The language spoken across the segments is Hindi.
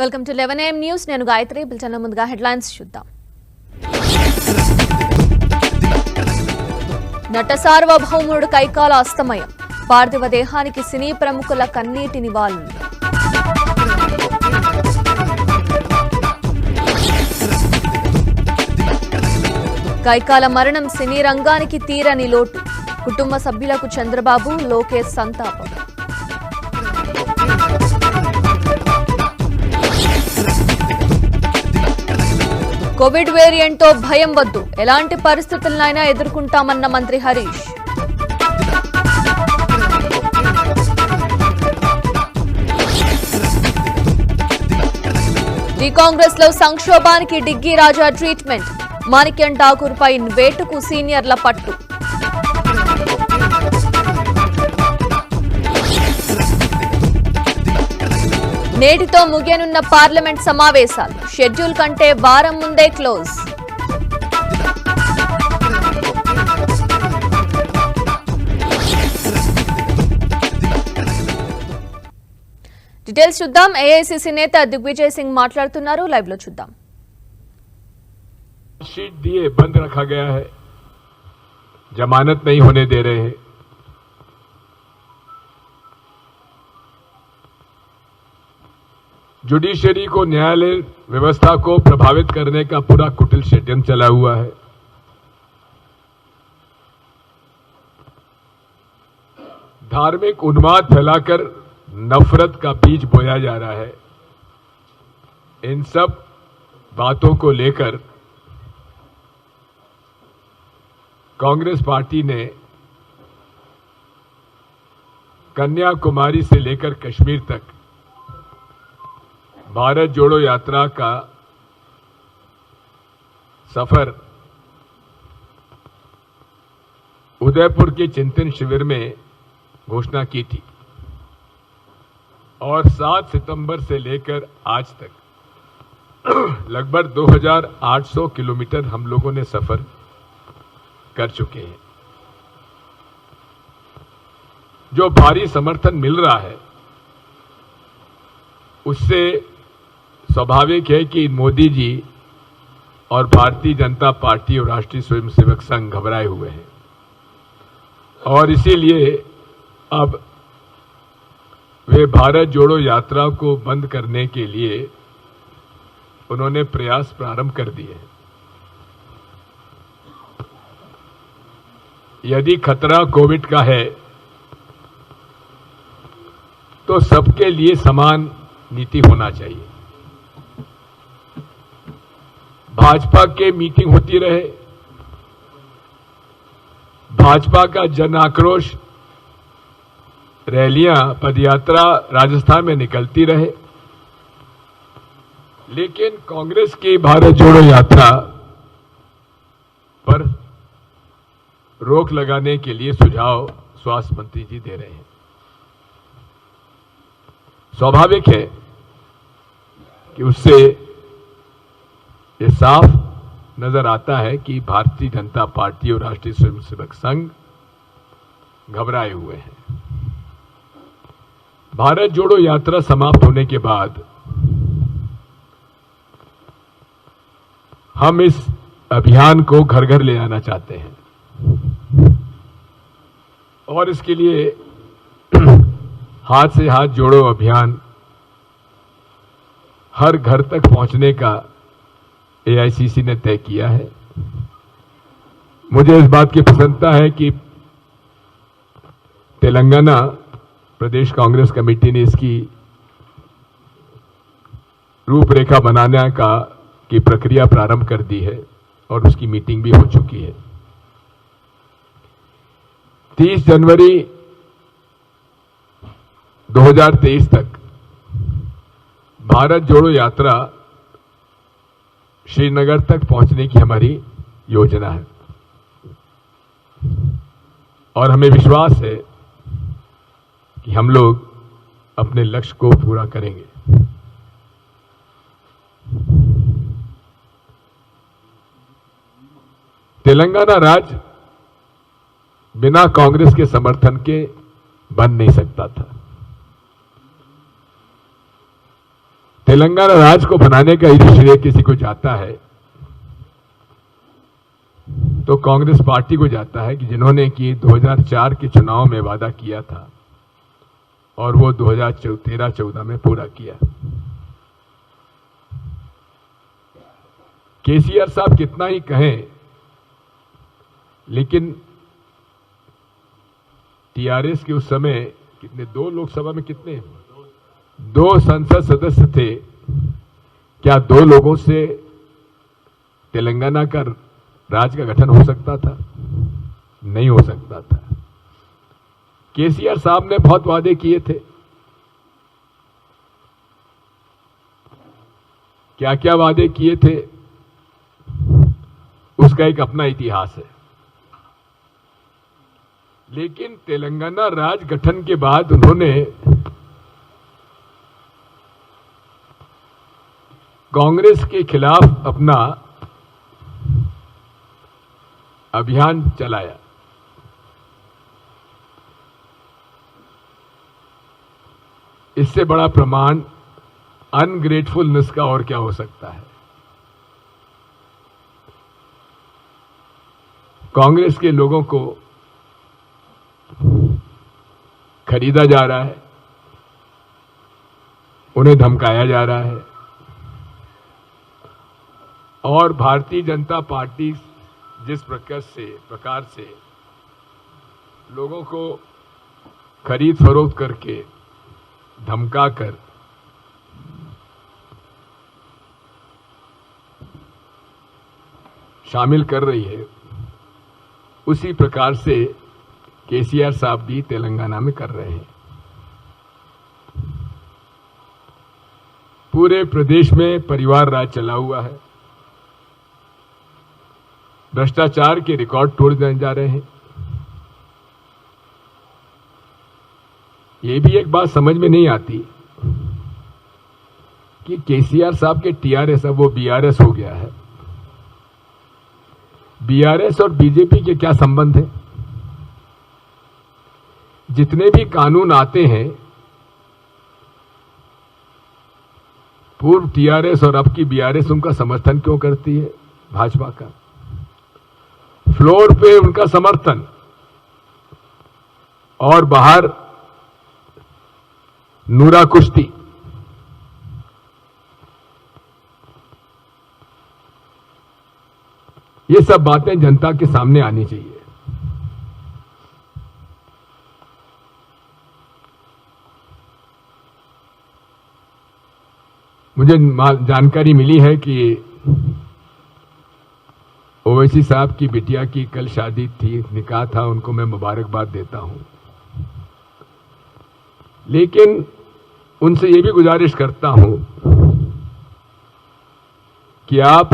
Welcome to 11 AM news. నేను గాయత్రి. బులెటిన్ ముందుగా హెడ్లైన్స్ చూద్దాం. నట సార్వభౌముడు కైకాల అస్తమయం. పార్థివ దేహానికి సినీ ప్రముఖుల కన్నీటి నివాళులు. కైకాల మరణం సినీ రంగానికి తీరని లోటు. కుటుంబ సభ్యులకు చంద్రబాబు, లోకేష్ సంతాపం. కోవిడ్ వేరియంట్తో భయం వద్దు, ఎలాంటి పరిస్థితులనైనా ఎదుర్కొంటామన్న మంత్రి హరీష్. టీ కాంగ్రెస్ లో సంక్షోభానికి డిగ్గీ రాజా ట్రీట్మెంట్. మాణిక్యం ఠాకూర్ పై వేటుకు సీనియర్ల పట్టు. నేటితో ముగియనున్న పార్లమెంట్ సమావేశాలు. షెడ్యూల్ కంటే వారం ముందే క్లోజ్. డీటెయిల్స్ చూద్దాం. ఏఐసీసీ నేత దిగ్విజయ్ సింగ్ మాట్లాడుతున్నారు. లైవ్ లో చూద్దాం. शीट दिए बंद रखा गया है, जमानत नहीं होने दे रहे हैं। जुडिशरी को, न्यायालय व्यवस्था को प्रभावित करने का पूरा कुटिल षड्यंत्र चला हुआ है। धार्मिक उन्माद फैलाकर नफरत का बीज बोया जा रहा है। इन सब बातों को लेकर कांग्रेस पार्टी ने कन्याकुमारी से लेकर कश्मीर तक भारत जोड़ो यात्रा का सफर उदयपुर के चिंतन शिविर में घोषणा की थी और 7 सितंबर से लेकर आज तक लगभग 2800 किलोमीटर हम लोगों ने सफर कर चुके हैं। जो भारी समर्थन मिल रहा है उससे स्वाभाविक है कि मोदी जी और भारतीय जनता पार्टी और राष्ट्रीय स्वयंसेवक संघ घबराए हुए हैं और इसीलिए अब वे भारत जोड़ो यात्रा को बंद करने के लिए उन्होंने प्रयास प्रारंभ कर दिए हैं। यदि खतरा कोविड का है तो सबके लिए समान नीति होना चाहिए। भाजपा के मीटिंग होती रहे, भाजपा का जन आक्रोश रैलियां, पदयात्रा राजस्थान में निकलती रहे, लेकिन कांग्रेस की भारत जोड़ो यात्रा पर रोक लगाने के लिए सुझाव स्वास्थ्य मंत्री जी दे रहे हैं। स्वाभाविक है कि उससे ये साफ नजर आता है कि भारतीय जनता पार्टी और राष्ट्रीय स्वयंसेवक संघ घबराए हुए हैं। भारत जोड़ो यात्रा समाप्त होने के बाद हम इस अभियान को घर घर ले आना चाहते हैं और इसके लिए हाथ से हाथ जोड़ो अभियान हर घर तक पहुंचने का एआईसीसी ने तय किया है। मुझे इस बात की प्रसन्नता है कि तेलंगाना प्रदेश कांग्रेस कमेटी ने इसकी रूपरेखा बनाने की प्रक्रिया प्रारंभ कर दी है और उसकी मीटिंग भी हो चुकी है। 30 जनवरी 2023 तक भारत जोड़ो यात्रा श्रीनगर तक पहुंचने की हमारी योजना है और हमें विश्वास है कि हम लोग अपने लक्ष्य को पूरा करेंगे। तेलंगाना राज्य बिना कांग्रेस के समर्थन के बन नहीं सकता था। तेलंगाना राज्य को बनाने का यदि श्रेय किसी को जाता है तो कांग्रेस पार्टी को जाता है कि जिन्होंने कि 2004 के चुनाव में वादा किया था और वो 2013-14 में पूरा किया। केसीआर साहब कितना ही कहें, लेकिन टीआरएस के उस समय कितने, 2 लोकसभा में कितने, 2 संसद सदस्य थे। क्या 2 लोगों से तेलंगाना का राज्य का गठन हो सकता था? नहीं हो सकता था। केसीआर साहब ने बहुत वादे किए थे, क्या क्या वादे किए थे उसका एक अपना इतिहास है। लेकिन तेलंगाना राज्य गठन के बाद उन्होंने कांग्रेस के खिलाफ अपना अभियान चलाया। इससे बड़ा प्रमाण अनग्रेटफुलनेस का और क्या हो सकता है। कांग्रेस के लोगों को खरीदा जा रहा है, उन्हें धमकाया जा रहा है और भारतीय जनता पार्टी जिस प्रकार से लोगों को खरीद फरोख्त करके धमकाकर शामिल कर रही है, उसी प्रकार से केसीआर साहब भी तेलंगाना में कर रहे हैं। पूरे प्रदेश में परिवार राज चला हुआ है, भ्रष्टाचार के रिकॉर्ड तोड़ने जा रहे हैं। ये भी एक बात समझ में नहीं आती कि केसीआर साहब के टीआरएस अब वो बीआरएस हो गया है। बीआरएस और बीजेपी के क्या संबंध है? जितने भी कानून आते हैं, पूर्व टीआरएस और अब की बीआरएस उनका समर्थन क्यों करती है? भाजपा का फ्लोर पे उनका समर्थन और बाहर नूरा कुश्ती। ये सब बातें जनता के सामने आनी चाहिए। मुझे जानकारी मिली है कि ओवैसी साहब की बिटिया की कल शादी थी, निकाह था, उनको मैं मुबारकबाद देता हूं। लेकिन उनसे ये भी गुजारिश करता हूं कि आप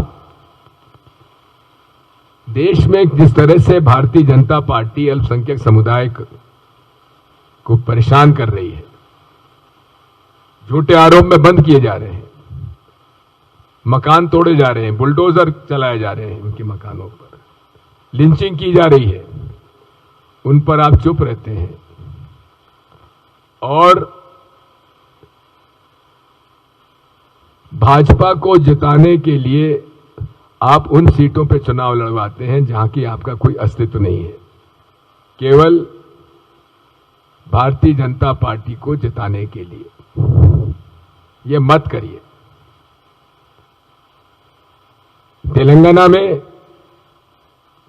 देश में जिस तरह से भारतीय जनता पार्टी अल्पसंख्यक समुदाय को परेशान कर रही है, झूठे आरोप में बंद किए जा रहे हैं, मकान तोड़े जा रहे हैं, बुलडोजर चलाए जा रहे हैं उनके मकानों पर, लिंचिंग की जा रही है, उन पर आप चुप रहते हैं और भाजपा को जिताने के लिए आप उन सीटों पर चुनाव लड़वाते हैं जहां की आपका कोई अस्तित्व नहीं है, केवल भारतीय जनता पार्टी को जिताने के लिए। ये मत करिए। तेलंगाना में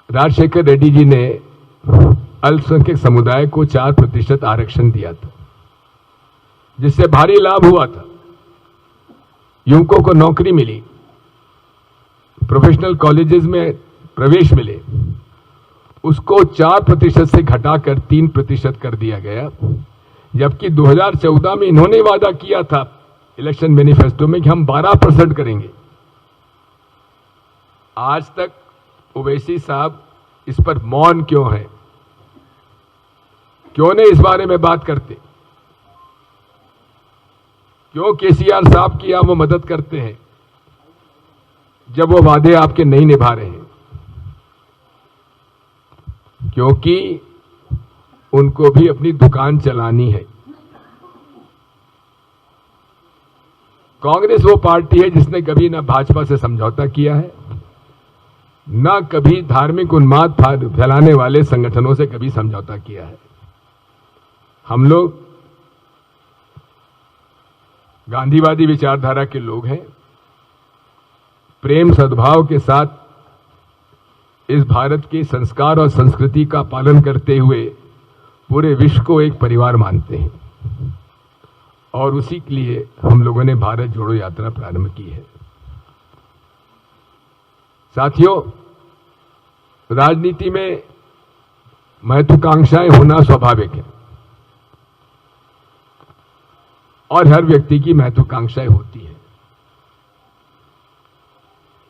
राजशेखर रेड्डी जी ने अल्पसंख्यक समुदाय को 4% आरक्षण दिया था, जिससे भारी लाभ हुआ था। युवकों को नौकरी मिली, प्रोफेशनल कॉलेजेस में प्रवेश मिले। उसको 4% से घटाकर 3% कर दिया गया, जबकि 2014 में इन्होंने वादा किया था इलेक्शन मैनिफेस्टो में कि हम 12% करेंगे। आज तक ओवैसी साहब इस पर मौन क्यों है? क्यों नहीं इस बारे में बात करते? क्यों केसीआर साहब की आप वो मदद करते हैं जब वो वादे आपके नहीं निभा रहे हैं? क्योंकि उनको भी अपनी दुकान चलानी है। कांग्रेस वो पार्टी है जिसने कभी ना भाजपा से समझौता किया है, ना कभी धार्मिक उन्माद फैलाने वाले संगठनों से कभी समझौता किया है। हम लोग गांधीवादी विचारधारा के लोग हैं। प्रेम सद्भाव के साथ इस भारत के संस्कार और संस्कृति का पालन करते हुए पूरे विश्व को एक परिवार मानते हैं, और उसी के लिए हम लोगों ने भारत जोड़ो यात्रा प्रारंभ की है। साथियों, राजनीति में महत्वाकांक्षाएं होना स्वाभाविक है, और हर व्यक्ति की महत्वाकांक्षाएं होती हैं,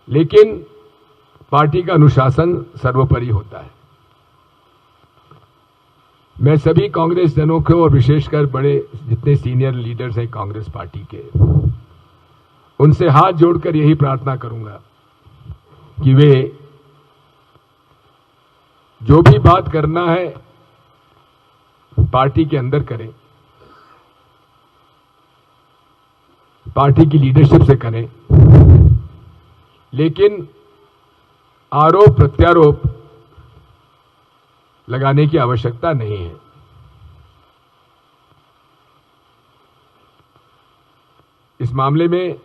लेकिन पार्टी का अनुशासन सर्वोपरि होता है। मैं सभी कांग्रेस जनों को, और विशेषकर बड़े जितने सीनियर लीडर्स हैं कांग्रेस पार्टी के, उनसे हाथ जोड़कर यही प्रार्थना करूंगा कि वे जो भी बात करना है पार्टी के अंदर करें, पार्टी की लीडरशिप से करें, लेकिन आरोप प्रत्यारोप लगाने की आवश्यकता नहीं है। इस मामले में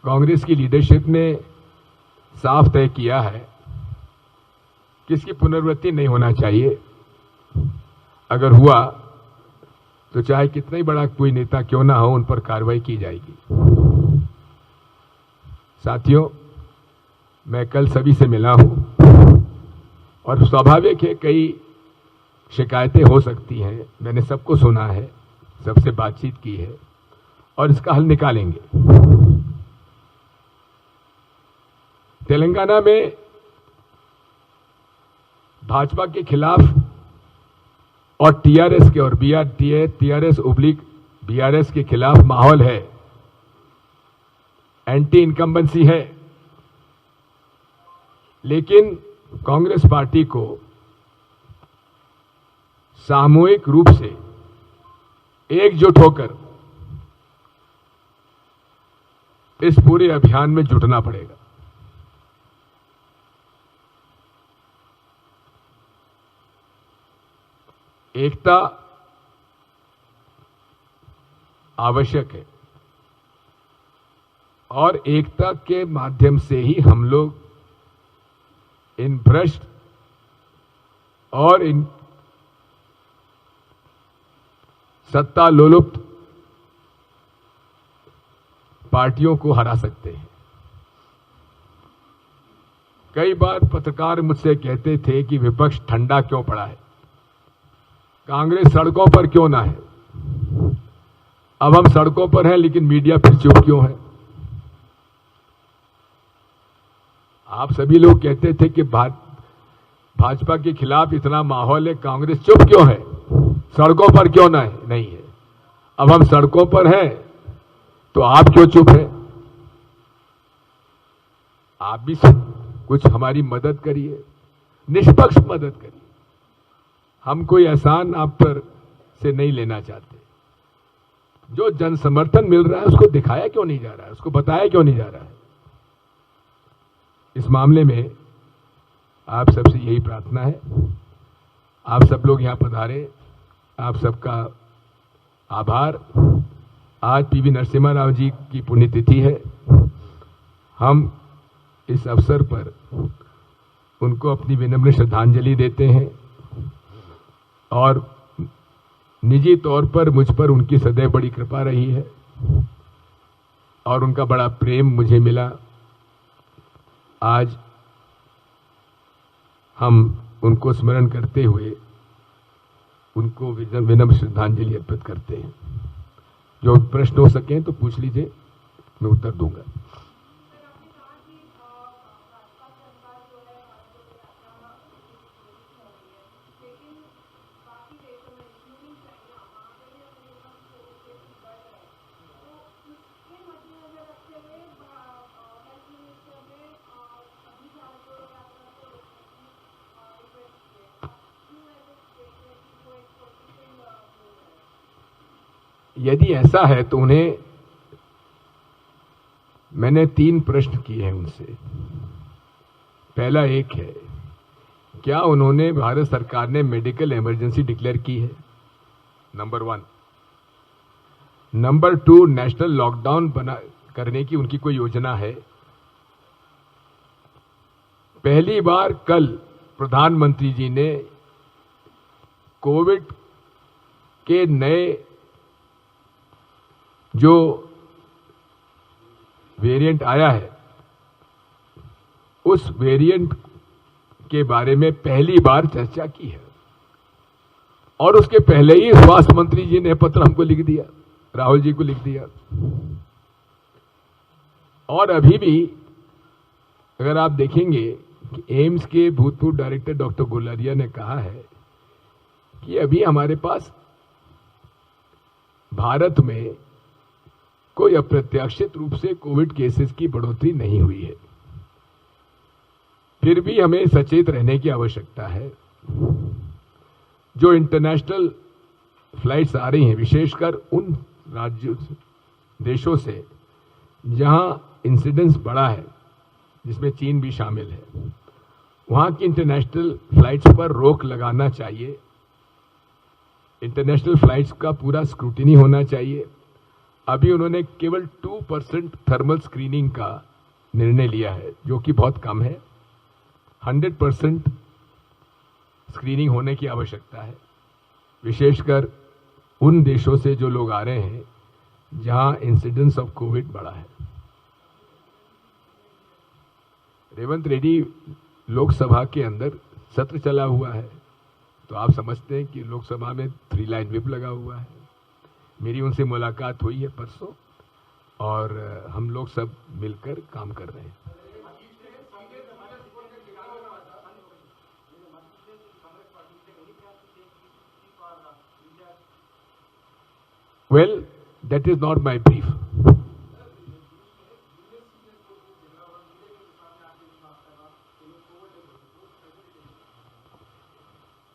कांग्रेस की लीडरशिप ने साफ तय किया है कि इसकी पुनरावृत्ति नहीं होना चाहिए। अगर हुआ तो चाहे कितना ही बड़ा कोई नेता क्यों ना हो, उन पर कार्रवाई की जाएगी। साथियों, मैं कल सभी से मिला हूं, और स्वाभाविक है कई शिकायतें हो सकती हैं। मैंने सबको सुना है, सबसे बातचीत की है, और इसका हल निकालेंगे। तेलंगाना में भाजपा के खिलाफ और टीआरएस के और टीआरएस उब्लिक बीआरएस के खिलाफ माहौल है, एंटी इनकम्बेंसी है, लेकिन कांग्रेस पार्टी को सामूहिक रूप से एकजुट होकर इस पूरे अभियान में जुटना पड़ेगा। एकता आवश्यक है, और एकता के माध्यम से ही हम लोग इन भ्रष्ट और इन सत्ता लोलुप्त पार्टियों को हरा सकते हैं। कई बार पत्रकार मुझसे कहते थे कि विपक्ष ठंडा क्यों पड़ा है, कांग्रेस सड़कों पर क्यों ना है। अब हम सड़कों पर हैं, लेकिन मीडिया फिर चुप क्यों है। आप सभी लोग कहते थे कि भाजपा के खिलाफ इतना माहौल है, कांग्रेस चुप क्यों है, सड़कों पर क्यों ना है। नहीं है, अब हम सड़कों पर हैं तो आप क्यों चुप है। आप भी कुछ हमारी मदद करिए, निष्पक्ष मदद करिए। हम कोई एहसान आप पर से नहीं लेना चाहते। जो जन समर्थन मिल रहा है उसको दिखाया क्यों नहीं जा रहा है, उसको बताया क्यों नहीं जा रहा है। इस मामले में आप सबसे यही प्रार्थना है। आप सब लोग यहां पधारे, आप सबका आभार। आज पीवी नरसिम्हा राव जी की पुण्यतिथि है। हम इस अवसर पर उनको अपनी विनम्र श्रद्धांजलि देते हैं, और निजी तौर पर मुझ पर उनकी सदैव बड़ी कृपा रही है, और उनका बड़ा प्रेम मुझे मिला। आज हम उनको स्मरण करते हुए उनको विनम्र श्रद्धांजलि अर्पित करते हैं। जो प्रश्न हो सके तो पूछ लीजिए, मैं उत्तर दूंगा। यदि ऐसा है तो उन्हें मैंने 3 प्रश्न किए हैं उनसे। पहला एक है, क्या उन्होंने भारत सरकार ने मेडिकल इमरजेंसी डिक्लेयर की है? नंबर 1। नंबर 2, नेशनल लॉकडाउन करने की उनकी कोई योजना है? पहली बार कल प्रधानमंत्री जी ने कोविड के नए जो वेरिएंट आया है उस वेरिएंट के बारे में पहली बार चर्चा की है, और उसके पहले ही स्वास्थ्य मंत्री जी ने पत्र हमको लिख दिया, राहुल जी को लिख दिया। और अभी भी अगर आप देखेंगे कि एम्स के भूतपूर्व डायरेक्टर डॉक्टर गुलेरिया ने कहा है कि अभी हमारे पास भारत में कोई अप्रत्याशित रूप से कोविड केसेस की बढ़ोतरी नहीं हुई है। फिर भी हमें सचेत रहने की आवश्यकता है। जो इंटरनेशनल फ्लाइट्स आ रही हैं, विशेषकर उन राज्यों देशों से जहां इंसिडेंस बढ़ा है, जिसमें चीन भी शामिल है, वहां की इंटरनेशनल फ्लाइट्स पर रोक लगाना चाहिए। इंटरनेशनल फ्लाइट्स का पूरा स्क्रूटिनी होना चाहिए। अभी उन्होंने केवल 2% थर्मल स्क्रीनिंग का निर्णय लिया है, जो कि बहुत कम है। 100% स्क्रीनिंग होने की आवश्यकता है, विशेषकर उन देशों से जो लोग आ रहे हैं जहां इंसिडेंस ऑफ कोविड बढ़ा है। रेवंत रेड्डी लोकसभा के अंदर सत्र चला हुआ है, तो आप समझते हैं कि लोकसभा में 3 लाइन व्हिप लगा हुआ है। मेरी उनसे मुलाकात हुई है परसों, और हम लोग सब मिलकर काम कर रहे हैं। Well, that is not my brief.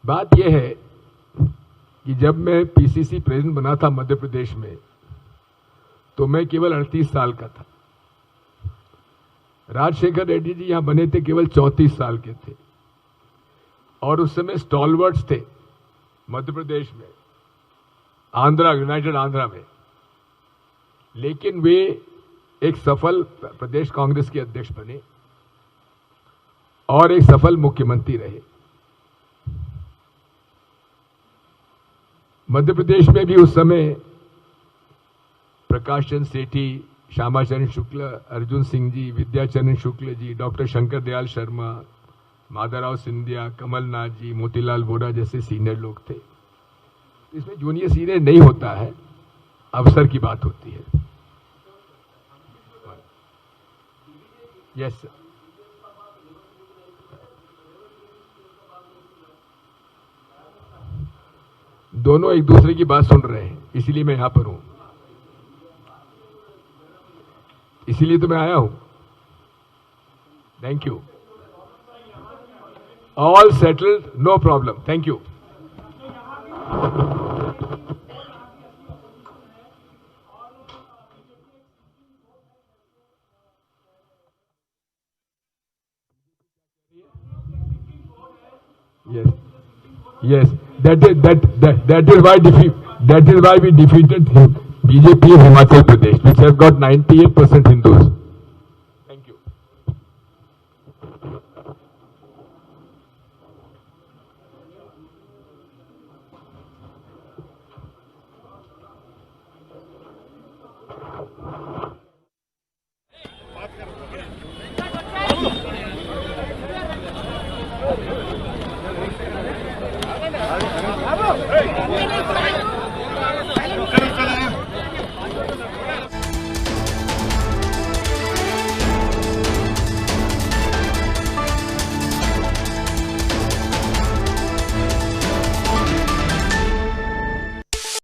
बात यह है कि जब मैं पीसीसी प्रेसिडेंट बना था मध्य प्रदेश में, तो मैं केवल 38 साल का था। राजशेखर रेड्डी जी यहां बने थे, केवल 34 साल के थे, और उस समय स्टॉलवर्ड्स थे मध्य प्रदेश में, आंध्रा, यूनाइटेड आंध्रा में। लेकिन वे एक सफल प्रदेश कांग्रेस के अध्यक्ष बने और एक सफल मुख्यमंत्री रहे। मध्य प्रदेश में भी उस समय प्रकाश चंद्र सेठी, श्यामाचरण शुक्ल, अर्जुन सिंह जी, विद्याचरण शुक्ल जी, डॉक्टर शंकर दयाल शर्मा, माधवराव सिंधिया, कमलनाथ जी, मोतीलाल वोरा जैसे सीनियर लोग थे। इसमें जूनियर सीनियर नहीं होता है, अवसर की बात होती है। Yes sir. दोनों एक दूसरे की बात सुन रहे हैं, इसीलिए मैं यहां पर हूं, इसीलिए तो मैं आया हूं। Thank you. All settled, no problem, thank you. Yes, that is why we defeated him, BJP in Himachal Pradesh, which has got 98% Hindus.